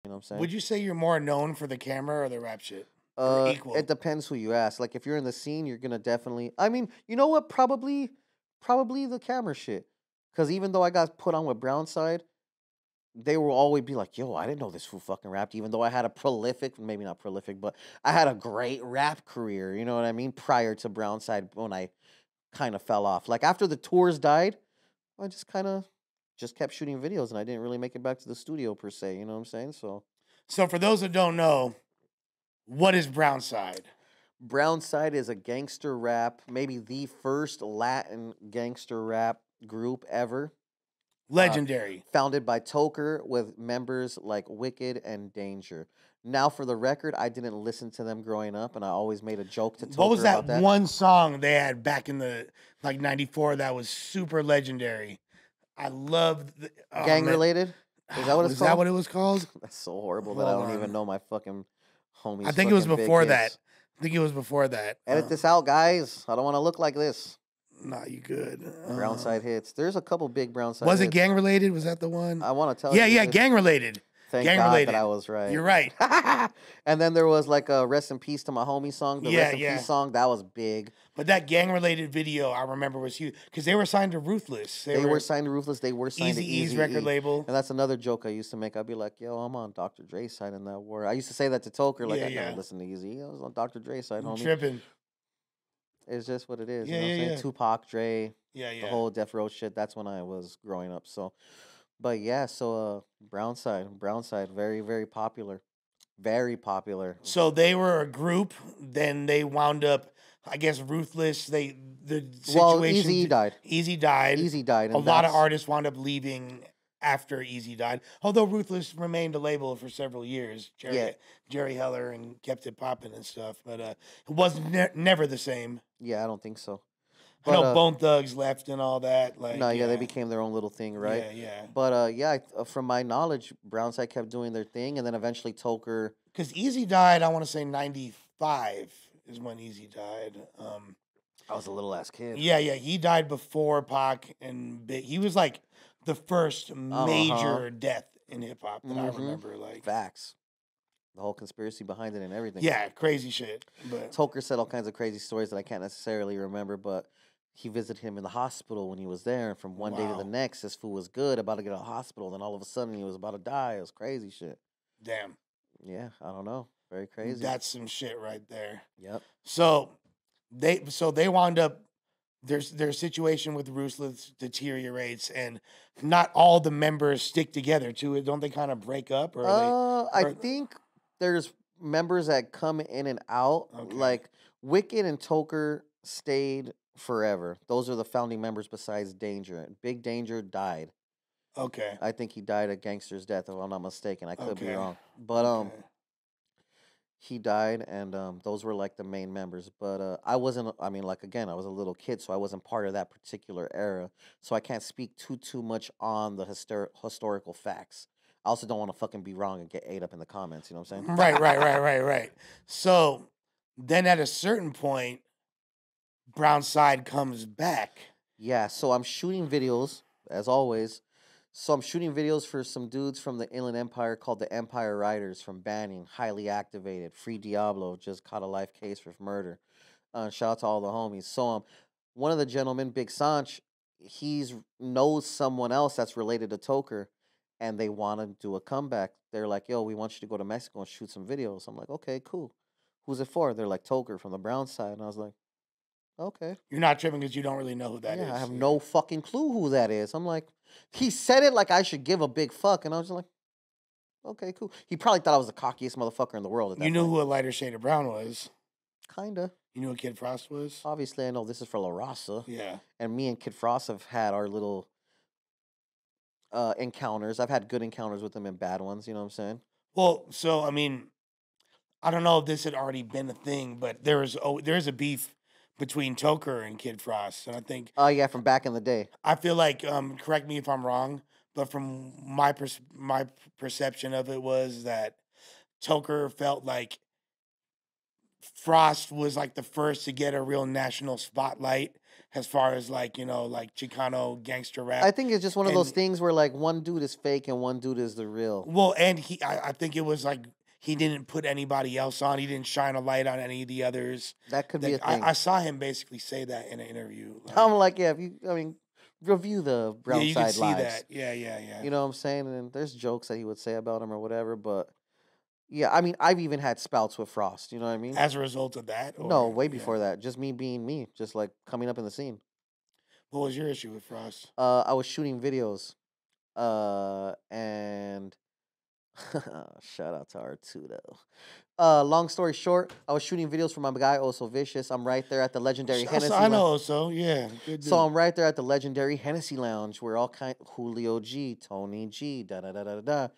You know what I'm saying? Would you say you're more known for the camera or the rap shit? Or equal? It depends who you ask. Like if you're in the scene, you're gonna definitely. I mean, you know what? Probably the camera shit. Because even though I got put on with Brownside, they will always be like, "Yo, I didn't know this fool fucking rapped." Even though I had a prolific, maybe not prolific, but I had a great rap career. You know what I mean? Prior to Brownside, when I kind of fell off. Like after the tours died, I just kind of just kept shooting videos, and I didn't really make it back to the studio per se. You know what I'm saying? So for those that don't know, what is Brownside? Brownside is a gangster rap, maybe the first Latin gangster rap group ever. Legendary. Founded by Toker with members like Wicked and Danger. Now, for the record, I didn't listen to them growing up, and I always made a joke to Toker What was that about that. one song they had back in the like '94 that was super legendary? I loved Gang related? Is that what it's Was called? that what it was called? That's so horrible that I Hold don't even on. know my fucking homies. I think it was fucking big before hits. that. I think it was before that. Edit this out, guys. I don't want to look like this. Nah, you good. Brownside hits. There's a couple big Brownside Was it hits. gang related? Was that the one? I want to tell you. Yeah, this. gang related. Thank gang God related. that I was right. You're right. And then there was like a Rest in Peace to My Homie song. The Rest in Peace song, that was big. But that gang related video I remember was huge because they were signed to Ruthless. They were signed to Ruthless. They were signed to Eazy-E's record label. And that's another joke I used to make. I'd be like, "Yo, I'm on Dr. Dre's side in that war." I used to say that to Toker, like, I never listened to Eazy. I was on Dr. Dre's side, homie. Tripping. It's just what it is. Yeah, you know what I'm saying? Tupac, Dre, the whole Death Row shit. That's when I was growing up. So, but yeah, so Brownside, very, very popular. Very popular. So they were a group. Then they wound up, I guess, Ruthless. The situation. Eazy died. Eazy died. Eazy died. A lot of artists wound up leaving after Eazy died. Although Ruthless remained a label for several years. Jerry Heller and kept it popping and stuff. But it was never the same. Yeah, I don't think so. But, I know Bone Thugs left and all that. Like, no, they became their own little thing, right? Yeah. But from my knowledge, Brownside kept doing their thing, and then eventually Toker. Because Eazy died, I want to say '95 is when Eazy died. I was a little ass kid. Yeah, he died before Pac and Big. He was like the first major death in hip hop that I remember. Like facts. The whole conspiracy behind it and everything. Yeah, crazy shit. But Toker said all kinds of crazy stories that I can't necessarily remember, but he visited him in the hospital when he was there, and from one day to the next, this fool was good, about to get out of the hospital, then all of a sudden he was about to die. It was crazy shit. Damn. Yeah, I don't know. Very crazy. That's some shit right there. Yep. So they wound up their situation with Ruthless deteriorates, and not all the members stick together to it. Don't they kind of break up? I think there's members that come in and out. Okay. Like Wicked and Toker stayed forever. Those are the founding members besides Danger. Big Danger died. Okay. I think he died a gangster's death, if I'm not mistaken. I could be wrong. But he died, and those were like the main members. But I wasn't, I mean, like, again, I was a little kid, so I wasn't part of that particular era. So I can't speak too much on the historical facts. I also don't want to fucking be wrong and get ate up in the comments, you know what I'm saying? Right. So then at a certain point, Brownside comes back. Yeah, so I'm shooting videos, as always. So I'm shooting videos for some dudes from the Inland Empire called the Empire Riders from Banning, highly activated. Free Diablo, just caught a life case for murder. Shout out to all the homies. So one of the gentlemen, Big Sanch, he's knows someone else that's related to Toker, and they want to do a comeback. They're like, yo, we want you to go to Mexico and shoot some videos. I'm like, okay, cool. Who's it for? They're like, Toker from the Brownside. And I was like, okay. You're not tripping because you don't really know who that is. Yeah, I have no fucking clue who that is. I'm like, he said it like I should give a big fuck, and I was just like, okay, cool. He probably thought I was the cockiest motherfucker in the world at that You knew point. who a lighter shade of brown was. Kinda. You knew who Kid Frost was? Obviously, I know this is for La Raza. Yeah. And me and Kid Frost have had our little encounters. I've had good encounters with him and bad ones, you know what I'm saying? Well, so, I mean, I don't know if this had already been a thing, but there is a beef between Toker and Kid Frost, and I think. Oh yeah, from back in the day. I feel like, correct me if I'm wrong, but from my perception of it was that Toker felt like Frost was like the first to get a real national spotlight, as far as like, you know, like Chicano gangster rap. I think it's just one of those things where like one dude is fake and one dude is the real. Well, and I think it was like he didn't put anybody else on. He didn't shine a light on any of the others. That could be a thing. I saw him basically say that in an interview. Like, I'm like, yeah, review the Brown you Side can see Lives. that. Yeah. You know what I'm saying? And there's jokes that he would say about him or whatever, but yeah, I mean, I've even had spouts with Frost. You know what I mean? As a result of that? Or, no, way before that. Just me being me, just like coming up in the scene. What was your issue with Frost? I was shooting videos, and shout out to R2 though. Long story short, I was shooting videos for my guy Oso Vicious. I'm right there at the legendary Hennessy. I know Oso, yeah. Good so I'm right there at the legendary Hennessy Lounge where all kind Julio G, Tony G, da da da da da.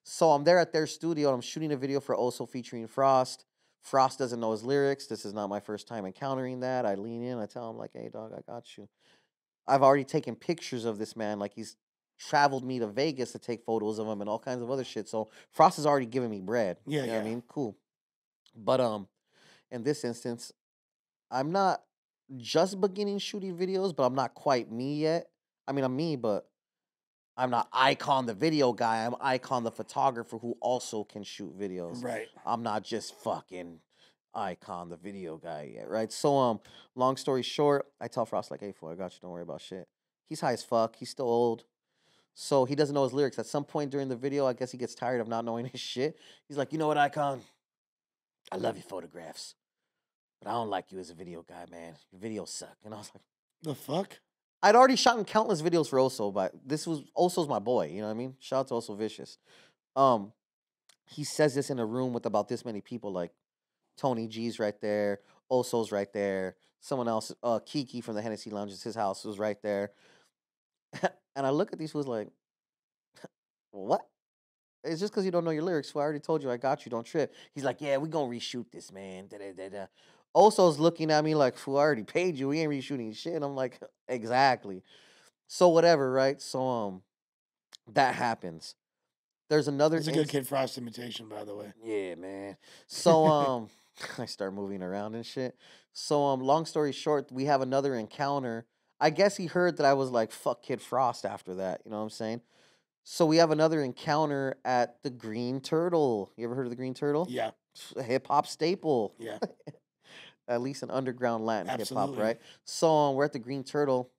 So I'm there at their studio and I'm shooting a video for Oso featuring Frost. Frost doesn't know his lyrics. This is not my first time encountering that. I lean in, I tell him like, "Hey dog, I got you." I've already taken pictures of this man, like he's traveled me to Vegas to take photos of him and all kinds of other shit. So Frost has already given me bread. Yeah, you know what I mean? Cool. But in this instance, I'm not just beginning shooting videos, but I'm not quite me yet. I mean, I'm me, but I'm not Eyekon the video guy. I'm Eyekon the photographer who also can shoot videos. Right. I'm not just fucking Eyekon the video guy yet, right? So long story short, I tell Frost like, "Hey, fool, I got you. Don't worry about shit." He's high as fuck. He's still old. So he doesn't know his lyrics. At some point during the video, I guess he gets tired of not knowing his shit. He's like, "You know what, Eyekon? I love your photographs, but I don't like you as a video guy, man. Your videos suck." And I was like, the fuck? I'd already shot in countless videos for Oso, but Oso's my boy, you know what I mean? Shout out to Oso Vicious. He says this in a room with about this many people, like Tony G's right there, Oso's right there, someone else, Kiki from the Hennessy Lounge, his house was right there. And I look at these fools like, what? It's just because you don't know your lyrics. So I already told you I got you. Don't trip. He's like, "Yeah, we gonna reshoot this, man." Da, da, da, da. Oso's looking at me like, "Fool, I already paid you. We ain't reshooting shit." And I'm like, exactly. So whatever, right? So that happens. There's another. It's a good Kid Frost imitation, by the way. Yeah, man. So I start moving around and shit. So long story short, we have another encounter. I guess he heard that I was like, "Fuck Kid Frost" after that. You know what I'm saying? So we have another encounter at the Green Turtle. You ever heard of the Green Turtle? Yeah. A hip hop staple. Yeah. At least an underground Latin hip hop, Absolutely. right? So we're at the Green Turtle.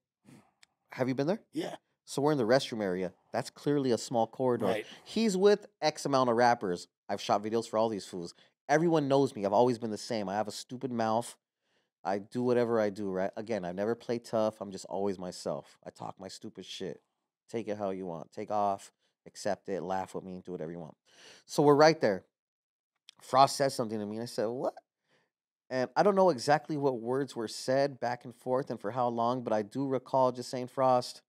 Have you been there? Yeah. So we're in the restroom area. That's clearly a small corridor. Right. He's with X amount of rappers. I've shot videos for all these fools. Everyone knows me. I've always been the same. I have a stupid mouth. I do whatever I do, right? Again, I never play tough. I'm just always myself. I talk my stupid shit. Take it how you want. Take off, accept it, laugh with me, do whatever you want. So we're right there. Frost says something to me, and I said, "What?" And I don't know exactly what words were said back and forth and for how long, but I do recall just saying, "Frost,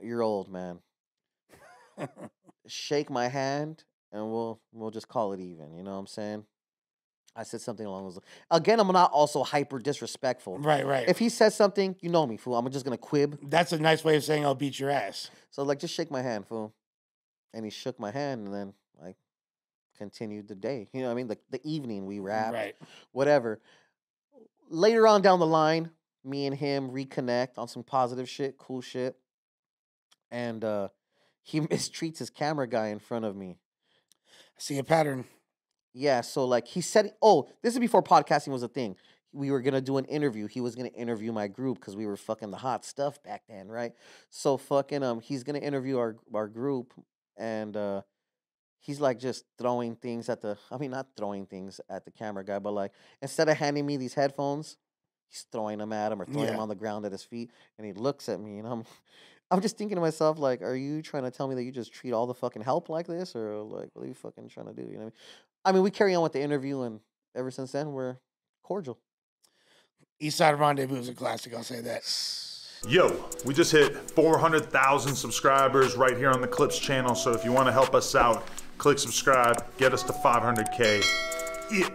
you're old, man. Shake my hand, and we'll just call it even." You know what I'm saying? I said something along those lines. Again, I'm not also hyper disrespectful. Right. If he says something, you know me, fool. I'm just gonna quib. That's a nice way of saying I'll beat your ass. So like, just shake my hand, fool. And he shook my hand, and then I continued the day. You know what I mean? The evening we rapped, Right. whatever. Later on down the line, me and him reconnect on some positive shit, cool shit. And he mistreats his camera guy in front of me. I see a pattern. Yeah, so like he said, oh, this is before podcasting was a thing. We were gonna do an interview. He was gonna interview my group because we were fucking the hot stuff back then, right? So fucking he's gonna interview our group, and he's like just throwing things at not throwing things at the camera guy, but like instead of handing me these headphones, he's throwing them at him or throwing them on the ground at his feet, and he looks at me, and I'm just thinking to myself, like, are you trying to tell me that you just treat all the fucking help like this, or like, what are you fucking trying to do? You know what I mean? I mean, we carry on with the interview, and ever since then, we're cordial. Eastside Rendezvous is a classic, I'll say that. Yo, we just hit 400,000 subscribers right here on the Clips channel, so if you want to help us out, click subscribe, get us to 500K. Yeah.